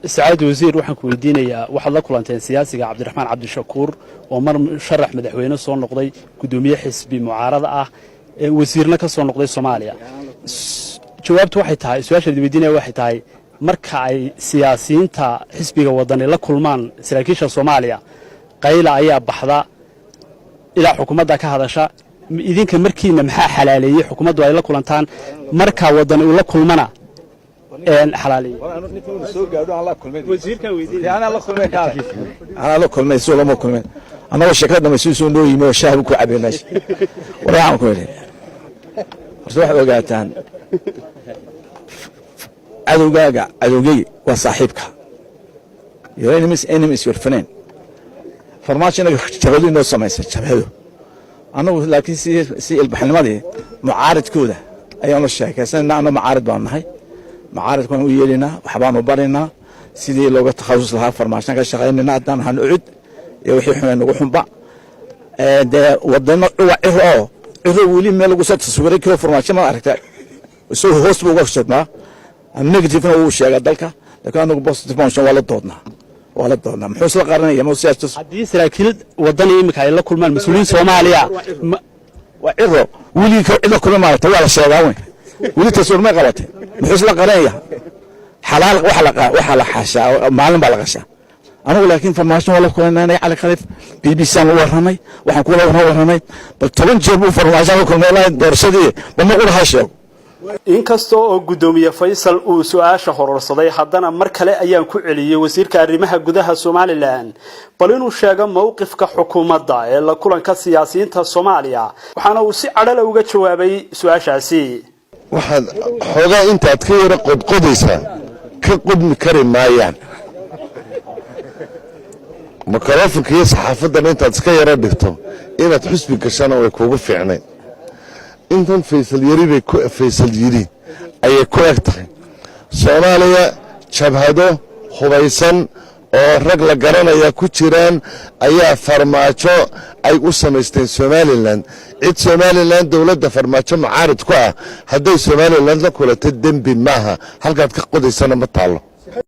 سعاد وزير waxaan ku weydiinayaa waxa la kulanteen siyaasiga Cabdiraxmaan Cabdishakuur oo mar sharax madaxweyne soo noqday gudoomiye xisbi mucaarada ah wasiirna ka soo noqday Soomaaliya jawaabtu waxay tahay su'aasha weydiinaya waxay tahay marka ay siyaasiyiinta xisbiga wadani la kulmaan saraakiisha Soomaaliya qayla ayaa baxda ila xukuumadda ka hadasha idinka markiina maxaa xalaaleeyay xukuumaddu ay la kulantaan marka wadani uu la kulmana حلالي وزيرك ويدين أنا لا كل ما يسول ما كل ما أنا وشكلنا مسوسون دوي ما شاهد كل عبد الناس ولا عم كله روح وقعتان عدو جي وصاحبك يرين مس يرفنين فرماشنا شغالين نص ما يصير شبهه أنا لكن سي البحر ماضي معارض كوده أيام الشيخ أنا معارض بانهاي معارض كانوا ويلنا وحبانو برينا سيدي لوغا تخصص لها فرماشنا كشغالين هادان هنعود يوحي حنا نغو خنبا ودنا إذا ولي ميل لغو تصويري كيو فرماشنا ما أركتا سو هوست بو وقتنا النيجاتيفنا هو شيغا دالكا لكن أنا بوزيتيف ماشن ولا دودنا محوس لا قرنيه مو سياسه حديث لكن ودني imika ay la kulmaan mas'uuliyiin Soomaaliya وعرو ولي إذا كل ما توالى الشيغاوين ولي تصوير ما قلت محوس لا قرنيه حلال وحلا حاشا معلم بلغشا أنا ولكن فرماشن ولا كلنا أنا على خليف بي سي ورمي waxaan kula warramay bal 10 jeer buu farmaashan ku meelay doorashadii bama u haashay inkastoo oo gudoomiye Faysal uu su'aasha hororsaday haddana mar kale ayaan ku celiyay wasiirka arrimaha gudaha Soomaaliland bal inuu sheego mowqifka xukuumadda ee la kulanka siyaasiyiinta Soomaaliya waxaana uu si cadal uga jawaabay su'aashaasi waxaan xogaa intaad ka yara qodqodaysa ka qodmi kari maayaan makarafanka iyo saxaafadan intaad iska yara dhigto inaad xusbi gashana way kuugu fiicnayn intan Faysal yari bay ku Faysal yiri ayay ku egtahay Soomaaliya jabhado hubaysan oo rag la garanaya ku jiraan ayaa farmaajo ay u sameysteen Somaliland cid Somaliland dawladda farmaajo mucaarid ku ah haday Somaliland la kulato dambi maaha halkaad ka qodaysana ma taalo